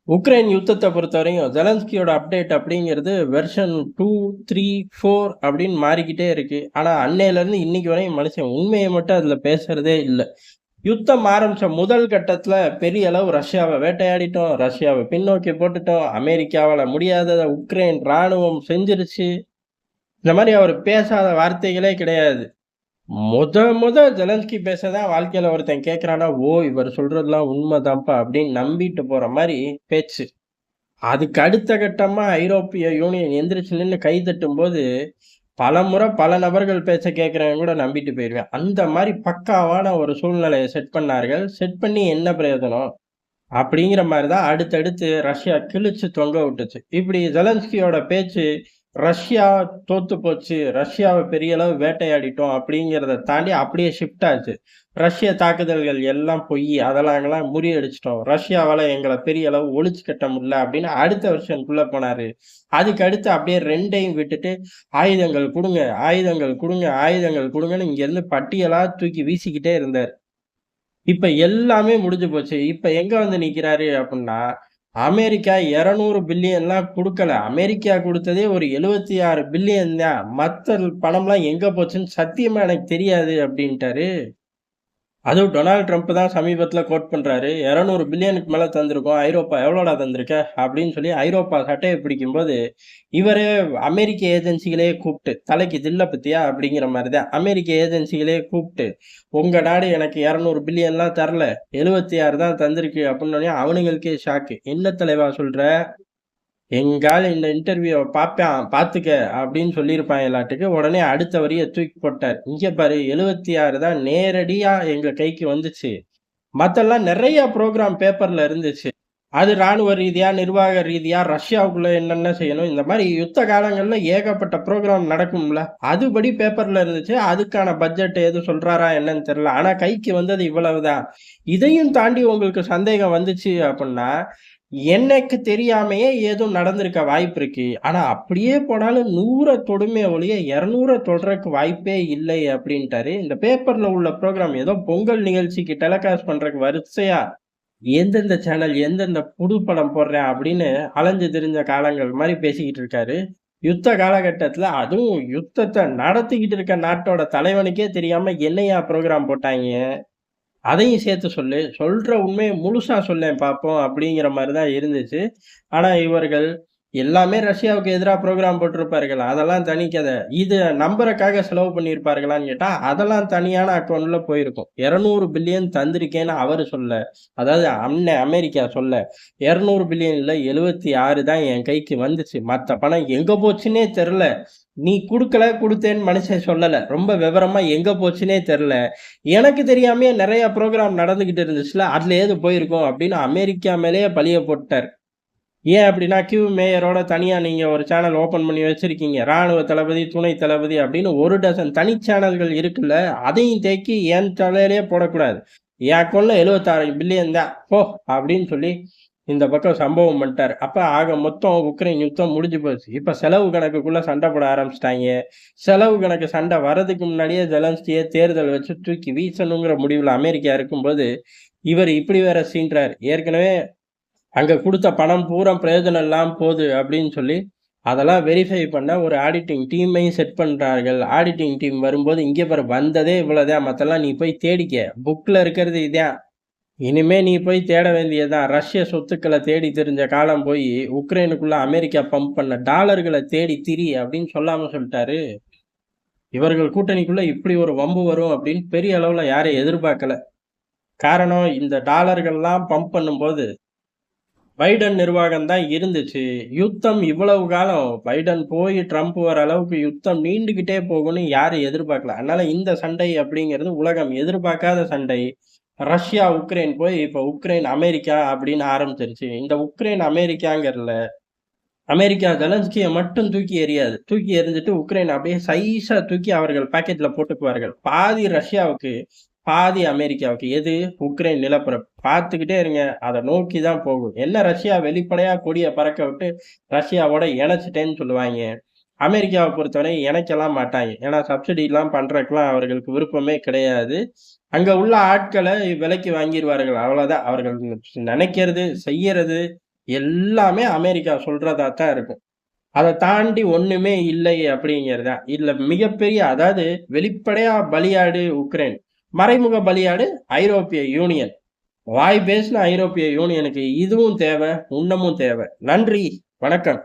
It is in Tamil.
உக்ரைன் யுத்தத்த பொறுத்தவரையும் ஜெலன்ஸ்கியோட அப்டேட் அப்படிங்கிறது வெர்ஷன் 2, 3, 4 அப்படின்னு மாறிக்கிட்டே இருக்கு. ஆனா அன்னையிலேருந்து இன்னைக்கு வரையும் மனுஷன் உண்மைய மட்டும் அதுல பேசுறதே இல்ல. யுத்தம் ஆரம்பிச்ச முதல் கட்டத்துல பெரிய அளவு ரஷ்யாவ வேட்டையாடிட்டோம், ரஷ்யாவ பின்னோக்கி போட்டுட்டோம், அமெரிக்காவால முடியாதத உக்ரைன் ராணுவம் செஞ்சிருச்சு. இந்த மாரி அவர் பேசாத வார்த்தைகளே கிடையாது. மொத ஜெலன்ஸ்கி பேசதான் வாழ்க்கையில ஒருத்தன் கேட்கறான்னா, "ஓ! இவர் சொல்றதெல்லாம் உண்மைதான்ப்பா" அப்படின்னு நம்பிட்டு போற மாரி பேச்சு. அதுக்கு அடுத்த கட்டமா ஐரோப்பிய யூனியன் எந்திரிச்சு நின்னு கை தட்டும்போது, பலமுறை பல நபர்கள் பேச்ச கேட்கிறவன் கூட நம்பிட்டு போயிருவேன். அந்த மாரி பக்காவான ஒரு சூழ்நிலைய செட் பண்ணார்கள். செட் பண்ணி என்ன பிரயோஜனம்? அப்படிங்கிற மாரி தான் அடுத்தடுத்து ரஷ்யா கிழிச்சு தொங்க விட்டுச்சு. இப்படி ஜெலன்ஸ்கியோட பேச்சு, ரஷ்யா தோத்து போச்சு, ரஷ்யாவ பெரிய அளவு வேட்டையாடிட்டோம் அப்படிங்கிறத தாண்டி அப்படியே ஷிஃப்ட் ஆச்சு. ரஷ்ய தாக்குதல்கள் எல்லாம் பொய்யி, அதெல்லாம் முறியடிச்சுட்டோம். ரஷ்யாவால எங்கள பெரிய அளவு ஒழிச்சு கட்ட முடியல அப்படின்னு அடுத்த வெர்ஷனுக்குள்ள போனாரு. அதுக்கு அடுத்து அப்படியே 2யும் விட்டுட்டு, ஆயுதங்கள் குடுங்க, ஆயுதங்கள் குடுங்க, ஆயுதங்கள் குடுங்கன்னு இங்கேருந்து பட்டியலா தூக்கி வீசிக்கிட்டே இருந்தாரு. இப்ப எல்லாமே முடிஞ்சு போச்சு. இப்ப எங்க வந்து நிக்கிறாரு அப்புட்ன்னா, அமெரிக்கா 200 பில்லியன்லாம் குடுக்கல. அமெரிக்கா குடுத்ததே ஒரு 76 பில்லியன் தான். மத்த பணம்லாம் எங்க போச்சுன்னு சத்தியமா எனக்கு தெரியாது அப்டின்ட்டாரு. அதுவும் டொனால்ட் ட்ரம்ப் தான் சமீபத்தில கோட் பண்றாரு. 200 பில்லியனுக்கு மேல தந்திருக்கோம். ஐரோப்பா எவ்வளோடா தந்திருக்க? அப்படின்னு சொல்லி ஐரோப்பா சட்டைய பிடிக்கும்போது, இவரு அமெரிக்க ஏஜென்சிகளே கூப்ட்டு, தலைக்கு தில்ல பாத்தியா? அப்படிங்கிற மாரி தான். அமெரிக்க ஏஜென்சிகளே கூப்ட்டு, உங்க நாடு எனக்கு 200 பில்லியன்லாம் தரல. 76 தான் தந்திருக்கு அப்படின்னோனே அவனுங்களுக்கே ஷாக்கு. என்ன தலைவா சொல்ற? எங்க ஆளு இந்த இன்டர்வியூவ பாப்பான், பாத்துக்க அப்படின்னு சொல்லியிருப்பாங்களாட்டுக்கு. உடனே அடுத்த வரிய தூக்கி போட்டார். இங்க பாரு 76 தான் நேரடியா எங்க கைக்கு வந்துச்சு. மத்தெல்லாம் நெறைய புரோகிராம் பேப்பர்ல இருந்துச்சு. அது ராணுவ ரீதியா, நிர்வாக ரீதியா ரஷ்யாவுக்குள்ள என்னென்ன செய்யணும், இந்த மாரி யுத்த காலங்கள்ல ஏகப்பட்ட புரோகிராம் நடக்கும்ல. அதுபடி பேப்பர்ல இருந்துச்சு. அதுக்கான பட்ஜெட் எதுவும் சொல்றாரா என்னன்னு தெரியல. ஆனா கைக்கு வந்தது இவ்வளவுதான். இதையும் தாண்டி உங்களுக்கு சந்தேகம் வந்துச்சு அப்புட்ன்னா, எனக்கு தெரியாமயே ஏதோ நடந்திருக்க வாய்ப்பு இருக்கு. ஆனா அப்படியே போனாலும் 100 தொடுமே ஒழிய 200 தொடுறக்கு வாய்ப்பே இல்லை அப்படின்ட்டாரு. இந்த பேப்பர்ல உள்ள புரோகிராம் ஏதோ பொங்கல் நிகழ்ச்சிக்கு டெலிகாஸ்ட் பண்றதுக்கு வரிசையா எந்தெந்த சேனல், எந்தெந்த புது படம் போடுறேன் அப்படின்னு அலைஞ்சு திரிஞ்ச காலங்கள் மாரி பேசிக்கிட்டு இருக்காரு. யுத்த காலகட்டத்துல அதுவும் யுத்தத்த நடத்திக்கிட்டு இருக்க நாட்டோட தலைவனுக்கே தெரியாம என்னய்யா புரோகிராம் போட்டாய்ங்க? அதையும் சேர்த்து சொல்லு. சொல்ற உண்மைய முழுசா சொல்லேன் பார்ப்போம் அப்படிங்கிற மாரி தான் இருந்துச்சு. ஆனா இவர்கள் எல்லாமே ரஷ்யாவுக்கு எதிரா புரோகிராம் போட்டிருப்பார்கள். அதெல்லாம் தனி கத. இத நம்புறக்காக செலவு பண்ணியிருப்பார்களான்னு கேட்டா, அதெல்லாம் தனியான அக்கவுண்ட்ல போயிருக்கும். 200 பில்லியன் தந்திருக்கேன்னு அவரு சொல்ல. அதாவது அமெரிக்கா சொல்ல. 200 பில்லியன் இல்ல 76 தான் என் கைக்கு வந்துச்சு. மத்த பணம் எங்க போச்சுன்னே தெர்ல. நீ குடுக்கல, குடுத்தேன்னு மனுஷன் சொல்லல. ரொம்ப விவரமா எங்க போச்சுன்னே தெர்ல. எனக்கு தெரியாமயே நெறைய புரோகிராம் நடந்துகிட்டு இருந்துச்சுல்ல, அதுல ஏது போயிருக்கும் அப்படின்னு அமெரிக்கா மேலேயே பழிய போட்டாரு. ஏன் அப்படின்னா, கியூ மேயரோட தனியா நீங்க ஒரு சேனல் ஓப்பன் பண்ணி வச்சிருக்கீங்க. ராணுவ தளபதி, துணை தளபதி அப்படின்னு 1 டசன் தனி சேனல்கள் இருக்குல்ல. அதையும் தேக்கி என் தலையிலேயே போடக்கூடாது. என் அக்கவுண்ட்ல 76 பில்லியன் தான். போ! அப்படின்னு சொல்லி இந்த பக்கம் சம்பவம் பண்ணிட்டாரு. அப்ப ஆக மொத்தம் உக்ரைன் யுத்தம் முடிஞ்சு போச்சு. இப்ப செலவு கணக்குக்குள்ள சண்டை போட ஆரம்பிச்சுட்டாய்ங்க. செலவு கணக்கு சண்டை வர்றதுக்கு முன்னாடியே ஜெலன்ஸ்கிய தேர்தல் வச்சு தூக்கி வீசணுங்கிற முடிவுல அமெரிக்கா இருக்கும்போது, இவரு இப்படி வேற சீண்டுறாரு. ஏற்கனவே அங்க குடுத்த பணம் பூரா பிரயோஜனம் இல்லாம போது அப்படின்னு சொல்லி, அதெல்லாம் வெரிஃபை பண்ண ஒரு ஆடிட்டிங் டீமையும் செட் பண்றார்கள். ஆடிட்டிங் டீம் வரும்போது, "இங்க பாரு வந்ததே இவ்வளவுதான். மத்தெல்லாம் நீ போய் தேடிக்க. புக்ல இருக்கிறது இதான். இனிமே நீ போய் தேட வேண்டியது தான். ரஷ்ய சொத்துக்கள தேடி திரிஞ்ச காலம் போயி, உக்ரைனுக்குள்ள அமெரிக்கா பம்ப் பண்ண டாலர்கள தேடி திரி" அப்படின்னு சொல்லாம சொல்ட்டாரு. இவர்கள் கூட்டணிக்குள்ள இப்படி ஒரு வம்பு வரும் அப்படின்னு பெரிய அளவுல யாரும் எதிர்பார்க்கல. காரணம் இந்த டாலர்கள்லாம் பம்ப் பண்ணும்போது பைடன் நிர்வாகம் தான் இருந்துச்சு. யுத்தம் இவ்வளவு காலம் பைடன் போய் ட்ரம்ப் வர அளவுக்கு யுத்தம் நீண்டுகிட்டே போகும்னு யாரும் எதிர்பார்க்கல. அதனால இந்த சண்டை அப்படிங்கிறது உலகம் எதிர்பார்க்காத சண்டை. ரஷ்யா, உக்ரைன் போய் இப்ப உக்ரைன், அமெரிக்கா அப்படின்னு ஆரம்பிச்சிருச்சு. இந்த உக்ரைன், அமெரிக்காங்கிறதுல அமெரிக்கா ஜெலன்ஸ்கிய மட்டும் தூக்கி எறியாது. தூக்கி எறிஞ்சிட்டு உக்ரைன் அப்படியே சைஸா தூக்கி அவர்கள் பாக்கெட்ல போட்டுக்குவார்கள். பாதி ரஷ்யாவுக்கு, பாதி அமெரிக்காவுக்கு. எது? உக்ரைன் நிலப்பரப்பு. பார்த்துக்கிட்டே இருங்க. அத நோக்கி தான் போகும். என்ன ரஷ்யா வெளிப்படையா கொடிய பறக்க விட்டு ரஷ்யாவோட இணைச்சுட்டேன்னு சொல்லுவாய்ங்க. அமெரிக்காவ பொறுத்தவரை இணைக்கலாம் மாட்டாய்ங்க. ஏன்னா சப்சிடிலாம் பண்றதுக்குலாம் அவர்களுக்கு விருப்பமே கிடையாது. அங்க உள்ள ஆட்கள விலைக்கு வாங்கிருவார்கள். அவ்வளவுதான். அவர்கள் நினைக்கிறது, செய்யறது எல்லாமே அமெரிக்கா சொல்றதா தான் இருக்கும். அத தாண்டி ஒண்ணுமே இல்லை அப்படிங்கிறது தான். இதுல மிகப்பெரிய அதாவது வெளிப்படையா பலியாடு உக்ரைன். மறைமுக பலியாடு ஐரோப்பிய யூனியன். வாய் பேசின ஐரோப்பிய யூனியனுக்கு இதுவும் தேவை, இன்னமும் தேவை. நன்றி, வணக்கம்.